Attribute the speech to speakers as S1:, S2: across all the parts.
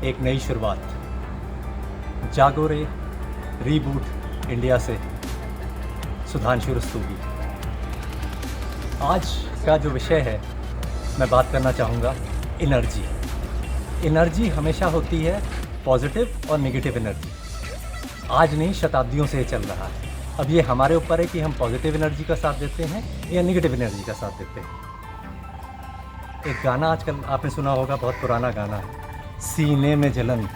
S1: एक नई शुरुआत। जागो रे रीबूट इंडिया से सुधांशु रस्तोगी। आज का जो विषय है मैं बात करना चाहूँगा एनर्जी। एनर्जी हमेशा होती है पॉजिटिव और नेगेटिव एनर्जी। आज नहीं, शताब्दियों से ये चल रहा है। अब ये हमारे ऊपर है कि हम पॉजिटिव एनर्जी का साथ देते हैं या नेगेटिव एनर्जी का साथ देते हैं। एक गाना आजकल आपने सुना होगा, बहुत पुराना गाना है, सीने में जलन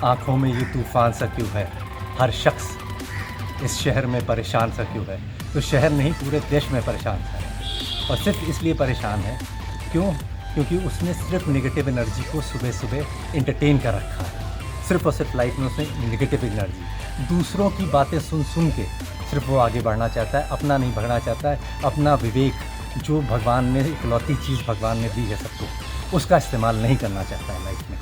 S1: आँखों में ये तूफ़ान सा क्यों है, हर शख्स इस शहर में परेशान सा क्यों है। तो शहर नहीं, पूरे देश में परेशान है, और सिर्फ इसलिए परेशान है क्योंकि उसने सिर्फ नेगेटिव एनर्जी को सुबह सुबह एंटरटेन कर रखा है। सिर्फ और सिर्फ लाइफ में उसने नेगेटिव एनर्जी, दूसरों की बातें सुन सुन के सिर्फ वो आगे बढ़ना चाहता है, अपना नहीं बढ़ना चाहता है। अपना विवेक, जो भगवान ने इकलौती चीज़ भगवान ने दी है सबको, उसका इस्तेमाल नहीं करना चाहता है लाइफ में।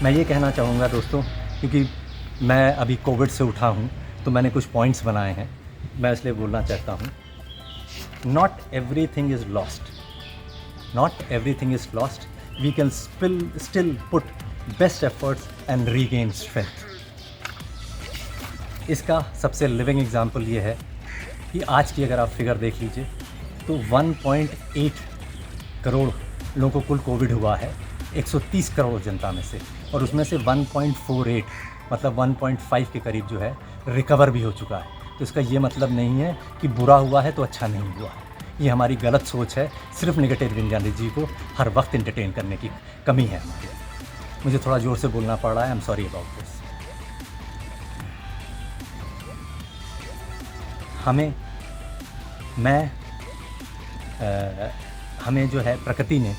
S1: मैं ये कहना चाहूँगा दोस्तों, क्योंकि मैं अभी कोविड से उठा हूँ तो मैंने कुछ पॉइंट्स बनाए हैं, मैं इसलिए बोलना चाहता हूँ। Not everything is lost, not everything is lost, we can still put best efforts and regain strength. इसका सबसे लिविंग एग्जाम्पल ये है कि आज की अगर आप फिगर देख लीजिए तो 1.8 करोड़ लोगों को कुल कोविड हुआ है 130 करोड़ जनता में से, और उसमें से 1.48 मतलब 1.5 के करीब जो है रिकवर भी हो चुका है। तो इसका ये मतलब नहीं है कि बुरा हुआ है तो अच्छा नहीं हुआ है। ये हमारी गलत सोच है, सिर्फ नेगेटिव एनर्जी को हर वक्त एंटरटेन करने की कमी है हमारी। मुझे थोड़ा ज़ोर से बोलना पड़ रहा है, I am sorry about this. हमें जो है प्रकृति ने,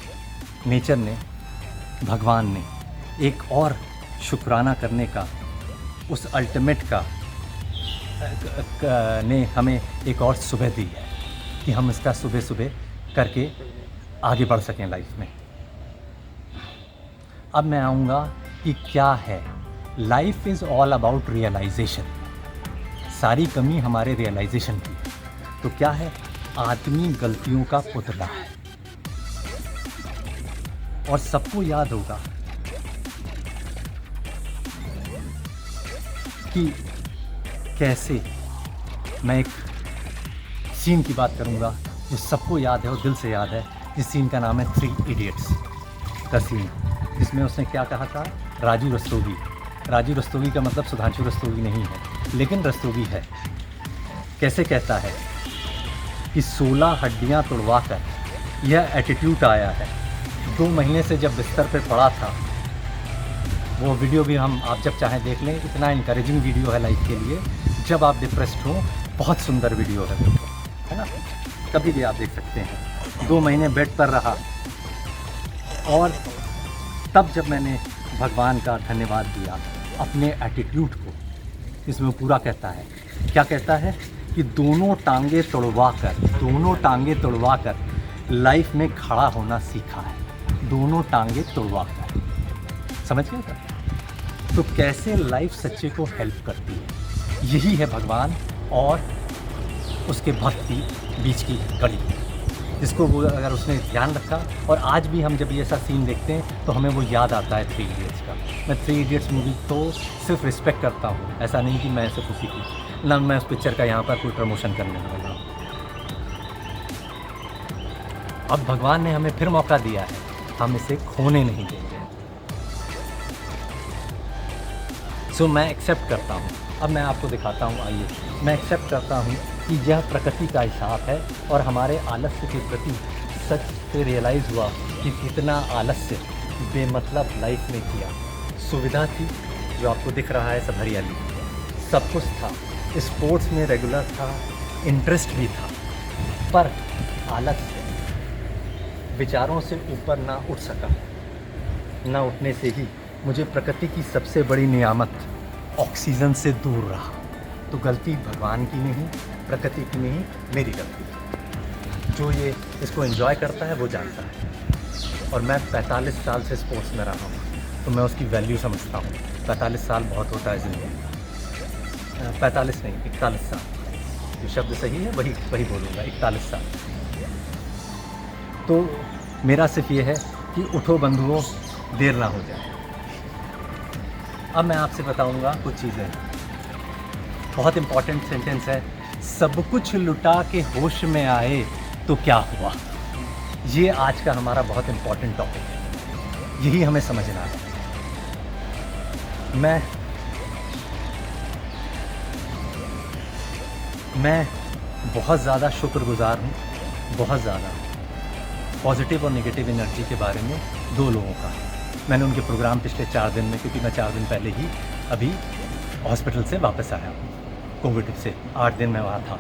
S1: नेचर ने, भगवान ने एक और शुक्राना करने का, उस अल्टीमेट का ने हमें एक और सुबह दी है कि हम इसका सुबह सुबह करके आगे बढ़ सकें लाइफ में। अब मैं आऊँगा कि क्या है life is all about realization. सारी कमी हमारे रियलाइजेशन की है। तो क्या है, आदमी गलतियों का पुतला है, और सबको याद होगा कि कैसे, मैं एक सीन की बात करूंगा जो सबको याद है और दिल से याद है। जिस सीन का नाम है 3 इडियट्स का सीन, जिसमें उसने क्या कहा था, राजू रस्तोगी। राजू रस्तोगी का मतलब सुधांशु रस्तोगी नहीं है, लेकिन रस्तोगी है। कैसे कहता है कि 16 हड्डियां तोड़वा कर यह एटीट्यूड आया है। 2 महीने से जब बिस्तर पे पड़ा था, वो वीडियो भी आप जब चाहें देख लें, इतना इनकरेजिंग वीडियो है लाइफ के लिए। जब आप डिप्रेस्ड हो, बहुत सुंदर वीडियो है ना, कभी भी आप देख सकते हैं। 2 महीने बेड पर रहा, और तब जब मैंने भगवान का धन्यवाद दिया अपने एटीट्यूड को, इसमें पूरा कहता है, क्या कहता है कि दोनों टांगे तोड़वा कर लाइफ में खड़ा होना सीखा है। दोनों टांगे तोड़वा कर, समझ गए क्या? तो कैसे लाइफ सच्चे को हेल्प करती है, यही है भगवान और उसके भक्त की बीच की कड़ी, जिसको वो अगर उसने ध्यान रखा। और आज भी हम जब ये ऐसा सीन देखते हैं तो हमें वो याद आता है 3 इडियट्स का। मैं 3 इडियट्स मूवी को सिर्फ रिस्पेक्ट करता हूँ, ऐसा नहीं कि मैं ऐसे खुशी की, ना मैं उस पिक्चर का यहाँ पर कोई प्रमोशन करने वाला हूँ। अब भगवान ने हमें फिर मौका दिया है, हम इसे खोने नहीं देंगे। सो मैं एक्सेप्ट करता हूँ। अब मैं आपको दिखाता हूँ, आइए। मैं एक्सेप्ट करता हूँ कि यह प्रकृति का हिसाब है, और हमारे आलस्य के प्रति सच से रियलाइज़ हुआ कि कितना आलस्य बेमतलब लाइफ में किया। सुविधा थी, जो आपको दिख रहा है, सब हरियाली, सब कुछ था, स्पोर्ट्स में रेगुलर था, इंटरेस्ट भी था, पर आलस्य विचारों से ऊपर ना उठ सका। ना उठने से ही मुझे प्रकृति की सबसे बड़ी नियामत ऑक्सीजन से दूर रहा। तो गलती भगवान की नहीं, प्रकृति की नहीं, मेरी गलती है। जो ये इसको एंजॉय करता है वो जानता है। और मैं 45 साल से स्पोर्ट्स में रहा हूँ, तो मैं उसकी वैल्यू समझता हूँ। 45 साल बहुत होता है ज़िंदगी में। 45 नहीं, 41 साल, जो शब्द सही है वही बोलूँगा, 41 साल। तो मेरा सिर्फ ये है कि उठो बंधुओं, देर ना हो जाए। अब मैं आपसे बताऊंगा कुछ चीज़ें। बहुत इम्पॉर्टेंट सेंटेंस है, सब कुछ लुटा के होश में आए तो क्या हुआ। ये आज का हमारा बहुत इम्पॉर्टेंट टॉपिक है, यही हमें समझना है। मैं बहुत ज़्यादा शुक्रगुज़ार हूँ, बहुत ज़्यादा, पॉजिटिव और नेगेटिव एनर्जी के बारे में दो लोगों का। मैंने उनके प्रोग्राम पिछले 4 दिन में, क्योंकि मैं 4 दिन पहले ही अभी हॉस्पिटल से वापस आया हूँ, कोविड से 8 दिन मैं वहाँ था,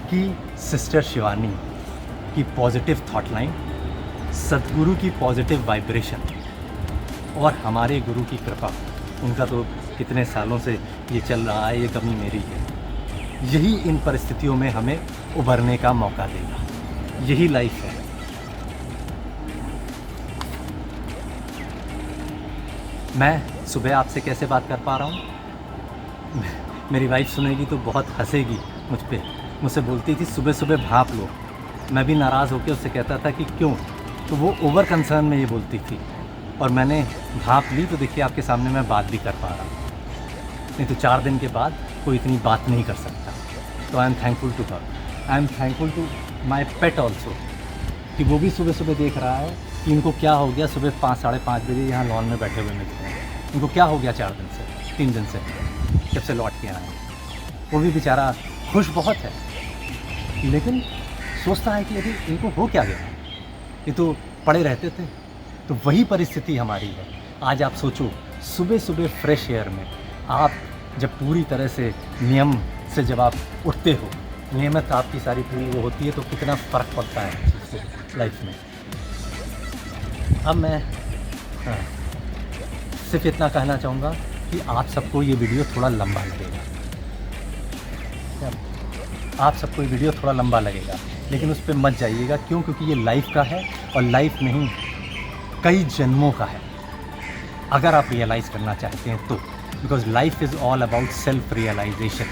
S1: कि सिस्टर शिवानी की पॉजिटिव थॉट लाइन, सद्गुरु की पॉजिटिव वाइब्रेशन और हमारे गुरु की कृपा, उनका तो कितने सालों से ये चल रहा है, ये कमी मेरी है, यही इन परिस्थितियों में हमें उभरने का मौका देगा। यही लाइफ है। मैं सुबह आपसे कैसे बात कर पा रहा हूँ, मेरी वाइफ सुनेगी तो बहुत हंसेगी मुझ पे। मुझसे बोलती थी सुबह सुबह भाप लो। मैं भी नाराज़ होकर उससे कहता था कि क्यों, तो वो ओवर कंसर्न में ये बोलती थी, और मैंने भाप ली तो देखिए आपके सामने मैं बात भी कर पा रहा हूँ। नहीं तो 4 दिन के बाद कोई इतनी बात नहीं कर सकता। तो I am thankful to her. I am thankful to my pet also, कि वो भी सुबह सुबह देख रहा है कि इनको क्या हो गया, सुबह 5 साढ़े 5 बजे यहाँ लॉन में बैठे हुए मिलते हैं, इनको क्या हो गया 4 दिन से, 3 दिन से जब से लौट के आए। वो भी बेचारा खुश बहुत है, लेकिन सोचता है कि यदि इनको हो क्या गया, ये तो पड़े रहते थे। तो वही परिस्थिति हमारी है। आज आप सोचो, सुबह सुबह फ्रेश एयर में आप जब पूरी तरह से नियम से जब आप उठते हो, नियमित आपकी सारी पूरी वो होती है, तो कितना फ़र्क पड़ता है लाइफ में। अब मैं सिर्फ इतना कहना चाहूँगा कि आप सबको ये वीडियो थोड़ा लंबा लगेगा, आप सबको ये वीडियो थोड़ा लंबा लगेगा, लेकिन उस पर मत जाइएगा। क्यों? क्योंकि ये लाइफ का है, और लाइफ नहीं कई जन्मों का है, अगर आप रियलाइज़ करना चाहते हैं तो। Because life is all about self realization.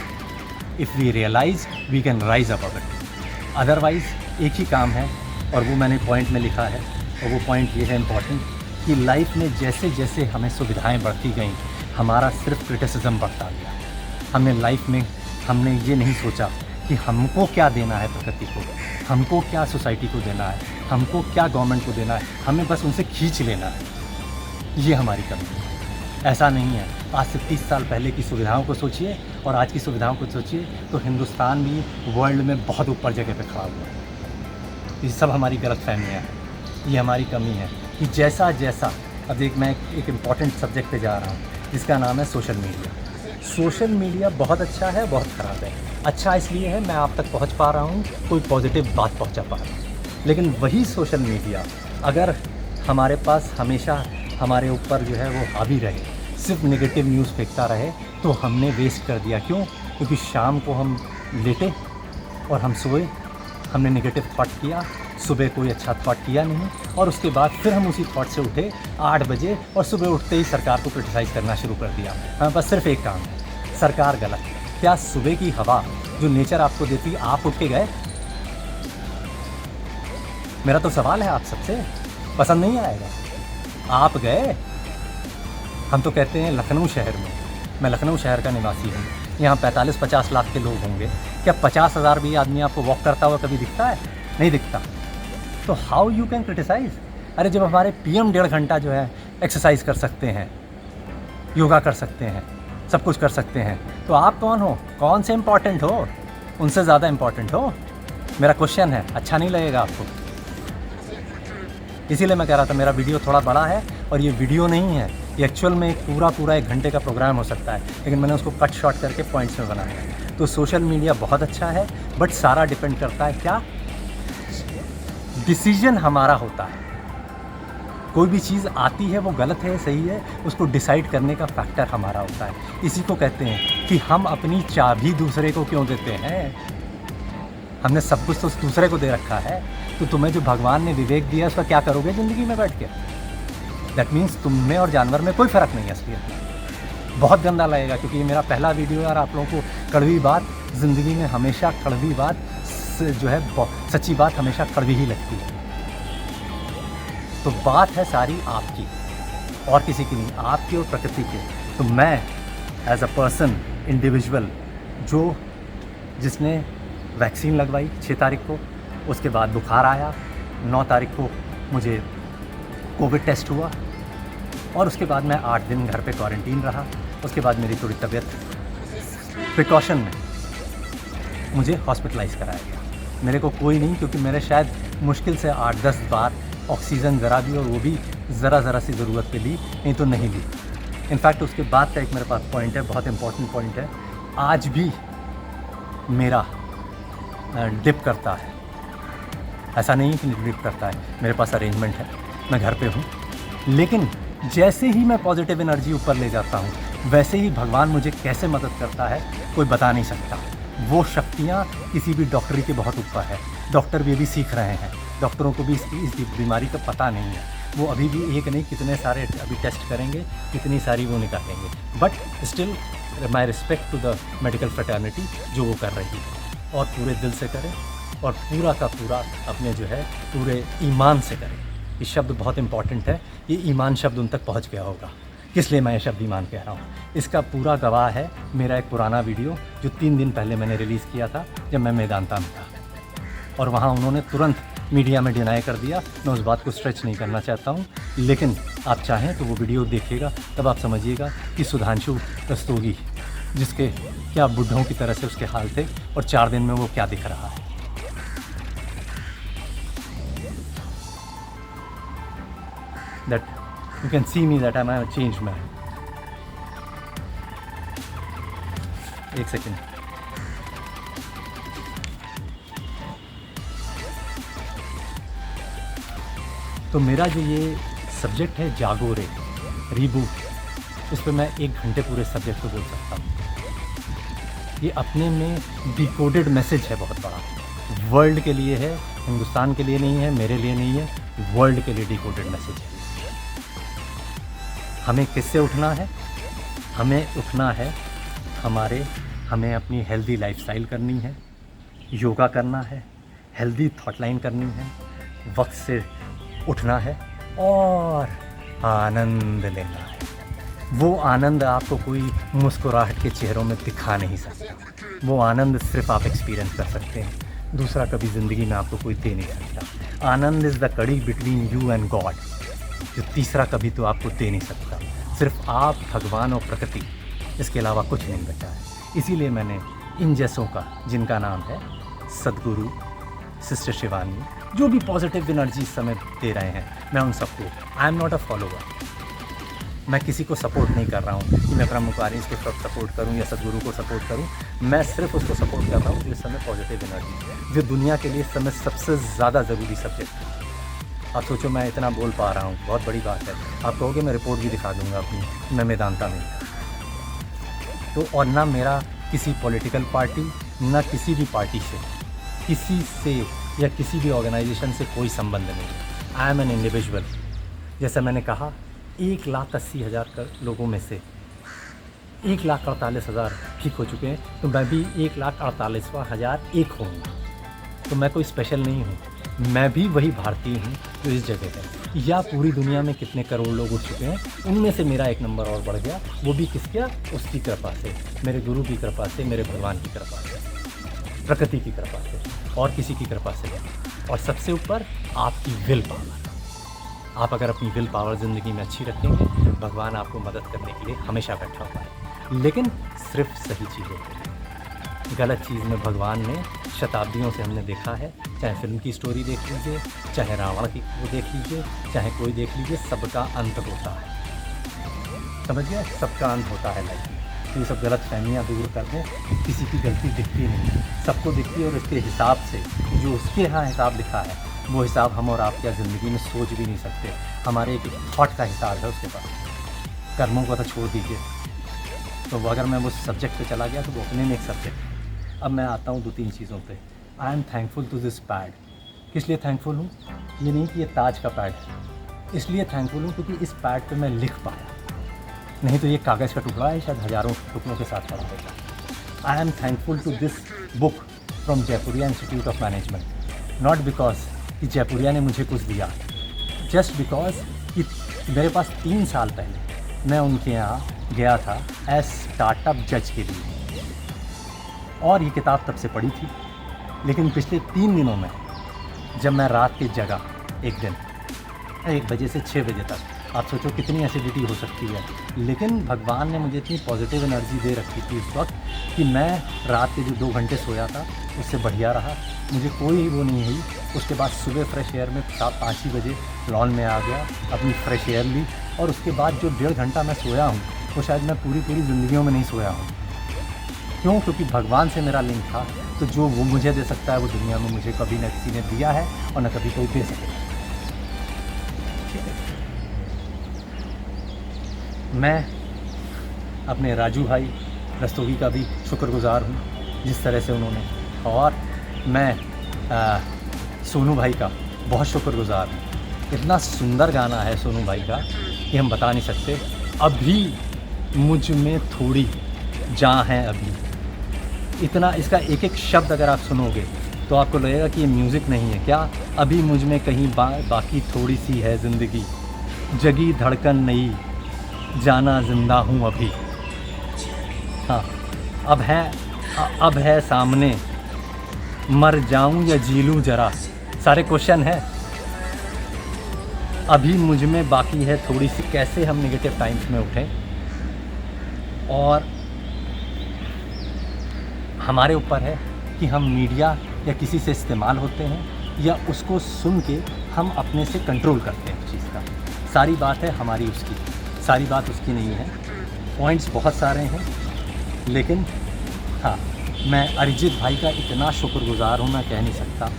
S1: If we realize we can rise above it. Otherwise एक ही काम है, और वो मैंने पॉइंट में लिखा है, और वो पॉइंट ये है इम्पॉर्टेंट, कि लाइफ में जैसे जैसे हमें सुविधाएं बढ़ती गईं, हमारा सिर्फ क्रिटिसिज्म बढ़ता गया। हमने लाइफ में हमने ये नहीं सोचा कि हमको क्या देना है प्रकृति को, हमको क्या सोसाइटी को देना है, हमको क्या गवर्नमेंट को देना है, हमें बस उनसे खींच लेना है। ये हमारी कमी है। ऐसा नहीं है। आज से 30 साल पहले की सुविधाओं को सोचिए और आज की सुविधाओं को सोचिए, तो हिंदुस्तान भी वर्ल्ड में बहुत ऊपर जगह पे खड़ा हुआ है। ये सब हमारी गलतफहमियाँ हैं, ये हमारी कमी है कि जैसा जैसा, अब मैं एक इम्पॉर्टेंट सब्जेक्ट पे जा रहा हूँ जिसका नाम है सोशल मीडिया। सोशल मीडिया बहुत अच्छा है, बहुत ख़राब है। अच्छा इसलिए है मैं आप तक पहुँच पा रहा हूँ, कोई पॉजिटिव बात पहुँचा पा रहा हूँ। लेकिन वही सोशल मीडिया अगर हमारे पास हमेशा हमारे ऊपर जो है वो हावी रहे, सिर्फ नेगेटिव न्यूज़ फेंकता रहे, तो हमने वेस्ट कर दिया। क्यों? क्योंकि शाम को हम लेटे और हम सोए, हमने नेगेटिव थॉट किया, सुबह कोई अच्छा थॉट किया नहीं, और उसके बाद फिर हम उसी थॉट से उठे 8 बजे और सुबह उठते ही सरकार को क्रिटिसाइज़ करना शुरू कर दिया। हमें बस सिर्फ एक काम है, सरकार गलत। क्या सुबह की हवा जो नेचर आपको देती, आप उठ के गए? मेरा तो सवाल है आप सबसे, पसंद नहीं आएगा? आप गए? हम तो कहते हैं लखनऊ शहर में, मैं लखनऊ शहर का निवासी हूँ, यहाँ 45-50 लाख के लोग होंगे, क्या 50,000 भी आदमी आपको वॉक करता हुआ कभी दिखता है? नहीं दिखता। तो हाउ यू कैन क्रिटिसाइज़? अरे जब हमारे पीएम 1.5 घंटा जो है एक्सरसाइज कर सकते हैं, योगा कर सकते हैं, सब कुछ कर सकते हैं, तो आप कौन हो? कौन से इम्पॉर्टेंट हो? उनसे ज़्यादा इम्पॉर्टेंट हो? मेरा क्वेश्चन है, अच्छा नहीं लगेगा आपको? इसीलिए मैं कह रहा था मेरा वीडियो थोड़ा बड़ा है, और ये वीडियो नहीं है, ये एक्चुअल में एक पूरा 1 घंटे का प्रोग्राम हो सकता है, लेकिन मैंने उसको कट शॉर्ट करके पॉइंट्स में बनाया है। तो सोशल मीडिया बहुत अच्छा है, बट सारा डिपेंड करता है क्या? डिसीजन हमारा होता है। कोई भी चीज़ आती है वो गलत है सही है, उसको डिसाइड करने का फैक्टर हमारा होता है। इसी को कहते हैं कि हम अपनी चाबी दूसरे को क्यों देते हैं? हमने सब कुछ तो दूसरे को दे रखा है, तो तुम्हें जो भगवान ने विवेक दिया उसका क्या करोगे ज़िंदगी में बैठ के? दैट मीन्स तुम में और जानवर में कोई फ़र्क नहीं है असलियत में। बहुत गंदा लगेगा, क्योंकि ये मेरा पहला वीडियो है, और आप लोगों को कड़वी बात ज़िंदगी में हमेशा, कड़वी बात जो है, सच्ची बात हमेशा कड़वी ही लगती है। तो बात है सारी आपकी और किसी की नहीं, आपकी और प्रकृति की। तो मैं एज अ पर्सन इंडिविजुअल जिसने वैक्सीन लगवाई 6 तारीख को, उसके बाद बुखार आया, 9 तारीख को मुझे कोविड टेस्ट हुआ और उसके बाद मैं 8 दिन घर पे क्वारंटीन रहा। उसके बाद मेरी थोड़ी तबीयत प्रिकॉशन में मुझे हॉस्पिटलाइज़ कराया गया। मेरे को कोई नहीं, क्योंकि मेरे शायद मुश्किल से 8-10 बार ऑक्सीजन ज़रा दी और वो भी ज़रा सी ज़रूरत पे ली, नहीं तो नहीं ली। इनफैक्ट उसके बाद का एक मेरे पास पॉइंट है, बहुत इंपॉर्टेंट पॉइंट है। आज भी मेरा डिप करता है, ऐसा नहीं कि डिप करता है, मेरे पास अरेंजमेंट है, मैं घर पे हूँ। लेकिन जैसे ही मैं पॉजिटिव एनर्जी ऊपर ले जाता हूँ, वैसे ही भगवान मुझे कैसे मदद करता है कोई बता नहीं सकता। वो शक्तियाँ किसी भी डॉक्टरी के बहुत ऊपर है। डॉक्टर भी अभी सीख रहे हैं, डॉक्टरों को भी इस बीमारी का पता नहीं है। वो अभी भी एक नहीं कितने सारे अभी टेस्ट करेंगे, कितनी सारी वो निकालेंगे। But still my respect to the medical fraternity जो वो कर रही है, और पूरे दिल से करें और पूरा का पूरा अपने जो है पूरे ईमान से करें। ये शब्द बहुत इंपॉर्टेंट है, ये ईमान शब्द उन तक पहुंच गया होगा, किस लिए मैं ये शब्द ईमान कह रहा हूँ। इसका पूरा गवाह है मेरा एक पुराना वीडियो जो 3 दिन पहले मैंने रिलीज़ किया था, जब मैं मेदांता में था, और वहाँ उन्होंने तुरंत मीडिया में डिनाई कर दिया। मैं उस बात को स्ट्रेच नहीं करना चाहता हूँ, लेकिन आप चाहें तो वो वीडियो देखिएगा, तब आप समझिएगा कि सुधांशु रस्तोगी जिसके क्या बुढ़ों की तरह से उसके हाल थे, और 4 दिन में वो क्या दिख रहा है। That you can see me that I am a changed man. एक सेकेंड। तो मेरा जो ये सब्जेक्ट है जागो रे रीबूट, इस पर मैं 1 घंटे पूरे सब्जेक्ट को बोल सकता हूँ। ये अपने में डिकोडेड मैसेज है, बहुत बड़ा, वर्ल्ड के लिए है, हिंदुस्तान के लिए नहीं है, मेरे लिए नहीं है, वर्ल्ड के लिए डिकोडेड मैसेज है। हमें किससे उठना है? हमें उठना है हमें अपनी हेल्दी लाइफस्टाइल करनी है, योगा करना है, हेल्दी थॉट लाइन करनी है, वक्त से उठना है और आनंद लेना है। वो आनंद आपको कोई मुस्कुराहट के चेहरों में दिखा नहीं सकता। वो आनंद सिर्फ आप एक्सपीरियंस कर सकते हैं, दूसरा कभी ज़िंदगी में आपको कोई दे नहीं सकता। आनंद इज़ द कड़ी बिटवीन यू एंड गॉड, जो तीसरा कभी तो आपको दे नहीं सकता। सिर्फ आप, भगवान और प्रकृति, इसके अलावा कुछ नहीं बचा है। इसीलिए मैंने इन जैसों का, जिनका नाम है सदगुरु, सिस्टर शिवानी, जो भी पॉजिटिव एनर्जी इस समय दे रहे हैं, मैं उन सबको, I am not a follower, मैं किसी को सपोर्ट नहीं कर रहा हूँ कि मैं ब्रह्म कुमारी को सपोर्ट करूँ या सदगुरु को सपोर्ट करूँ। मैं सिर्फ उसको सपोर्ट कर रहा हूँ जो इस समय पॉजिटिव एनर्जी, जो दुनिया के लिए इस समय सबसे ज़्यादा ज़रूरी सब्जेक्ट है। आप सोचो मैं इतना बोल पा रहा हूँ, बहुत बड़ी बात है। आप कहोगे मैं रिपोर्ट भी दिखा दूँगा अपनी, मैं मेदांता में। तो और ना मेरा किसी पॉलिटिकल पार्टी, ना किसी भी पार्टी से, किसी से या किसी भी ऑर्गेनाइजेशन से कोई संबंध नहीं है। I am an individual. जैसा मैंने कहा, 1,80,000 लोगों में से 1,48,000 ठीक हो चुके हैं, तो मैं भी 1,48,000 एक होऊंगा। तो मैं कोई स्पेशल नहीं हूँ, मैं भी वही भारतीय हूँ जो इस जगह है। या पूरी दुनिया में कितने करोड़ लोग उठ चुके हैं, उनमें से मेरा 1 नंबर और बढ़ गया। वो भी किसका? उसकी कृपा से, मेरे गुरु की कृपा से, मेरे भगवान की कृपा से, प्रकृति की कृपा से, और किसी की कृपा से नहीं। और सबसे ऊपर आपकी विल पावर। आप अगर अपनी विल पावर ज़िंदगी में अच्छी रखेंगे, भगवान आपको मदद करने के लिए हमेशा बैठा हुआ है, लेकिन सिर्फ सही चीज़ों के लिए। गलत चीज़ में भगवान ने शताब्दियों से हमने देखा है, चाहे फिल्म की स्टोरी देख लीजिए, चाहे रावण की वो देख लीजिए, चाहे कोई देख लीजिए, सबका अंत होता है। समझ गया? सबका अंत होता है लाइफ में। तो ये सब गलत फहमियाँ दूर कर दें। किसी की गलती दिखती नहीं, सबको दिखती है, और उसके हिसाब से जो उसके यहाँ हिसाब लिखा है, वो हिसाब हम और आप क्या ज़िंदगी में सोच भी नहीं सकते। हमारे एक थॉट का हिसाब है उसके पास। कर्मों को तो छोड़ दीजिए। तो अगर मैं उस सब्जेक्ट पे चला गया तो वो अपने में एक सब्जेक्ट है। अब मैं आता हूँ 2-3 चीज़ों पे। I am thankful to this pad. किस लिए थैंकफुल हूँ? ये नहीं कि ये ताज का पैड है, इसलिए थैंकफुल हूँ क्योंकि इस पैड पे मैं लिख पाया, नहीं तो ये कागज़ का टुकड़ा है, शायद हज़ारों टुकड़ों के साथ पड़ा होता। I am thankful to this book from Jaipuria Institute of Management, not because कि जयपुरिया ने मुझे कुछ दिया, जस्ट बिकॉज कि मेरे पास 3 साल पहले मैं उनके यहाँ गया था एज स्टार्टअप जज के लिए, और ये किताब तब से पढ़ी थी। लेकिन पिछले 3 दिनों में जब मैं रात के जगा एक दिन 1 बजे से 6 बजे तक, आप सोचो कितनी एसिडिटी हो सकती है, लेकिन भगवान ने मुझे इतनी पॉजिटिव एनर्जी दे रखी थी उस वक्त कि मैं रात के जो 2 घंटे सोया था उससे बढ़िया रहा, मुझे कोई वो नहीं हुई। उसके बाद सुबह फ्रेश एयर में 5 ही बजे लॉन में आ गया, अपनी फ्रेश एयर ली, और उसके बाद जो 1.5 घंटा मैं सोया हूँ वो शायद मैं पूरी ज़िंदगियों में नहीं सोया हूँ। क्यों? क्योंकि भगवान से मेरा लिंक था, तो जो वो मुझे दे सकता है वो दुनिया में मुझे कभी न किसी ने दिया है और न कभी कोई दे सकेगा। मैं अपने राजू भाई रस्तोगी का भी शुक्रगुज़ार हूँ जिस तरह से उन्होंने, और मैं सोनू भाई का बहुत शुक्रगुज़ार हूँ। इतना सुंदर गाना है सोनू भाई का कि हम बता नहीं सकते। अभी मुझ में थोड़ी जान है अभी, इतना इसका एक एक शब्द अगर आप सुनोगे तो आपको लगेगा कि ये म्यूज़िक नहीं है क्या। अभी मुझ में कहीं बाकी थोड़ी सी है ज़िंदगी, जगी धड़कन नई, जाना जिंदा हूँ अभी। हाँ, अब है सामने, मर जाऊँ या जी लूँ ज़रा, सारे क्वेश्चन है। अभी मुझ में बाकी है थोड़ी सी, कैसे हम नेगेटिव टाइम्स में उठें, और हमारे ऊपर है कि हम मीडिया या किसी से इस्तेमाल होते हैं या उसको सुन के हम अपने से कंट्रोल करते हैं उस चीज़ का। सारी बात है हमारी, उसकी सारी बात उसकी नहीं है। पॉइंट्स बहुत सारे हैं, लेकिन हाँ, मैं अरिजीत भाई का इतना शुक्रगुज़ार हूँ मैं कह नहीं सकता।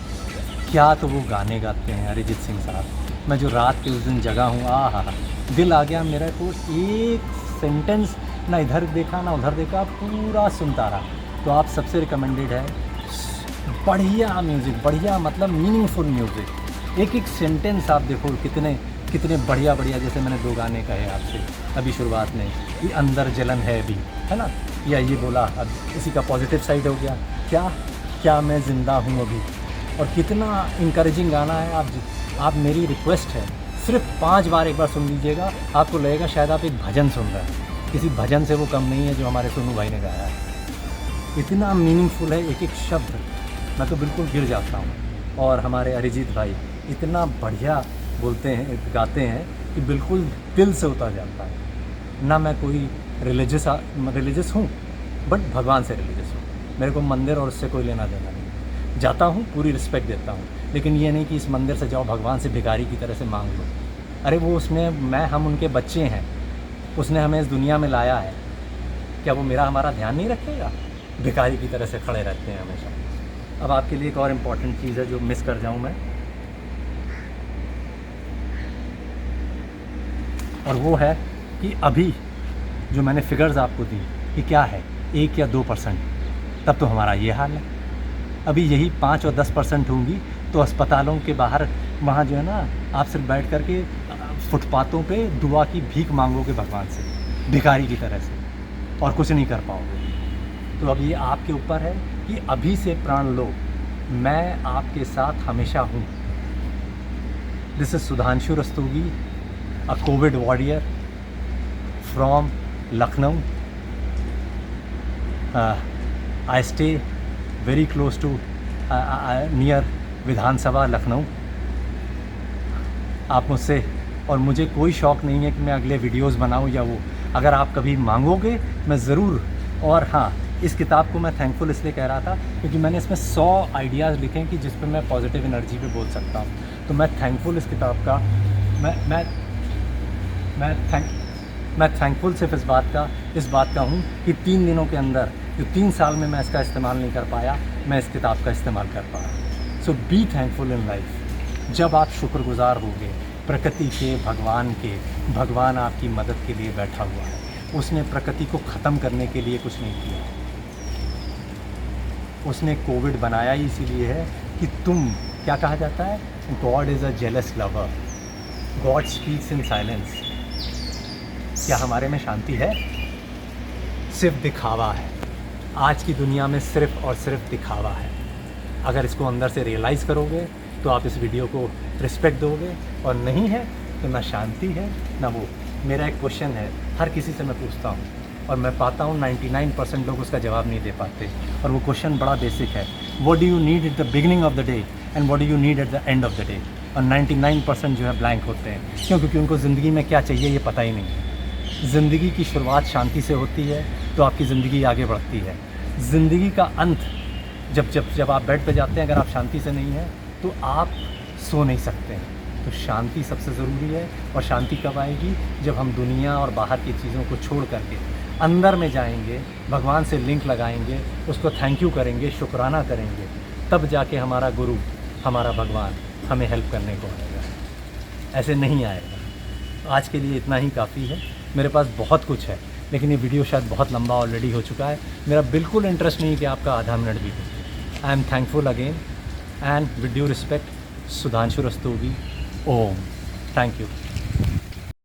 S1: क्या तो वो गाने गाते हैं अरिजीत सिंह साहब। मैं जो रात के उस दिन जगा हूँ, हा, दिल आ गया मेरा, तो एक सेंटेंस ना इधर देखा ना उधर देखा, पूरा सुनता रहा। तो आप सबसे रिकमेंडेड है, बढ़िया म्यूज़िक, बढ़िया मतलब मीनिंगफुल म्यूज़िक। एक एक सेंटेंस आप देखो कितने बढ़िया, जैसे मैंने 2 गाने कहे आपसे अभी शुरुआत में, ये अंदर जलन है अभी, है ना, या ये बोला अब इसी का पॉजिटिव साइड हो गया, क्या मैं ज़िंदा हूँ अभी। और कितना इंकरेजिंग गाना है। आप मेरी रिक्वेस्ट है, सिर्फ 5 बार एक बार सुन लीजिएगा, आपको लगेगा शायद आप एक भजन सुन रहे हैं। किसी भजन से वो कम नहीं है जो हमारे सोनू भाई ने गाया है। इतना मीनिंगफुल है एक एक शब्द, मैं तो बिल्कुल गिर जाता हूँ। और हमारे अरिजीत भाई इतना बढ़िया बोलते हैं, गाते हैं कि बिल्कुल दिल से उतर जाता है। ना मैं कोई रिलीजियस हूँ, बट भगवान से रिलीजियस हूँ। मेरे को मंदिर और उससे कोई लेना देना नहीं। जाता हूँ, पूरी रिस्पेक्ट देता हूँ, लेकिन ये नहीं कि इस मंदिर से जाओ भगवान से भिखारी की तरह से मांग लो। अरे वो हम उनके बच्चे हैं, उसने हमें इस दुनिया में लाया है, क्या वो हमारा ध्यान नहीं रखेगा? भिखारी की तरह से खड़े रहते हैं हमेशा। अब आपके लिए एक और इम्पॉर्टेंट चीज़ है जो मिस कर जाऊँ मैं, और वो है कि अभी जो मैंने फिगर्स आपको दी कि क्या है 1 या 2%, तब तो हमारा ये हाल है। अभी यही 5 और 10% होंगी तो अस्पतालों के बाहर वहाँ जो है ना, आप सिर्फ बैठ कर के फुटपाथों पे दुआ की भीख मांगोगे भगवान से, भिखारी की तरह से, और कुछ नहीं कर पाओगे। तो अब ये आपके ऊपर है कि अभी से प्रण लो, मैं आपके साथ हमेशा हूँ। This is Sudhanshu Rastogi, a COVID warrior from Lucknow. I stay very close to near Vidhan Sabha Lucknow. आप मुझसे, और मुझे कोई शौक़ नहीं है कि मैं अगले वीडियोस बनाऊं या वो, अगर आप कभी मांगोगे मैं ज़रूर। और हाँ, इस किताब को मैं थैंकफुल इसलिए कह रहा था क्योंकि मैंने इसमें 100 आइडियाज़ लिखे हैं कि जिस पे मैं पॉजिटिव एनर्जी पे बोल सकता हूँ। तो मैं थैंकफुल इस किताब का, मैं थैंकफुल सिर्फ इस बात का हूँ कि 3 दिनों के अंदर, जो 3 साल में मैं इसका इस्तेमाल नहीं कर पाया, मैं इस किताब का इस्तेमाल कर पाया। सो बी थैंकफुल इन लाइफ। जब आप शुक्रगुज़ार होगे प्रकृति के, भगवान आपकी मदद के लिए बैठा हुआ है। उसने प्रकृति को ख़त्म करने के लिए कुछ नहीं किया, उसने कोविड बनाया ही इसीलिए है कि तुम, क्या कहा जाता है, God is a jealous lover, God speaks in silence. क्या हमारे में शांति है? सिर्फ दिखावा है। आज की दुनिया में सिर्फ और सिर्फ दिखावा है। अगर इसको अंदर से रियलाइज़ करोगे तो आप इस वीडियो को रिस्पेक्ट दोगे, और नहीं है तो ना शांति है ना वो। मेरा एक क्वेश्चन है, हर किसी से मैं पूछता हूँ और मैं पाता हूँ 99% लोग उसका जवाब नहीं दे पाते, और वो क्वेश्चन बड़ा बेसिक है, what do you need at the beginning of the day and what do you need at the end of the day. और 99% जो है ब्लैंक होते हैं, क्यों? क्योंकि उनको ज़िंदगी में क्या चाहिए ये पता ही नहीं है। ज़िंदगी की शुरुआत शांति से होती है तो आपकी ज़िंदगी आगे बढ़ती है। ज़िंदगी का अंत जब आप बेड पे जाते हैं, अगर आप शांति से नहीं हैं तो आप सो नहीं सकते हैं। तो शांति सबसे ज़रूरी है, और शांति कब आएगी? जब हम दुनिया और बाहर की चीज़ों को छोड़ करके अंदर में जाएंगे, भगवान से लिंक लगाएंगे, उसको थैंक यू करेंगे, शुक्राना करेंगे, तब जाके हमारा गुरु, हमारा भगवान हमें हेल्प करने को आएगा, ऐसे नहीं आएगा। आज के लिए इतना ही काफ़ी है। मेरे पास बहुत कुछ है, लेकिन ये वीडियो शायद बहुत लंबा ऑलरेडी हो चुका है। मेरा बिल्कुल इंटरेस्ट नहीं कि आपका आधा मिनट भी हो। I am thankful again and with due respect, Sudhanshu Rastogi. ओम। Thank you.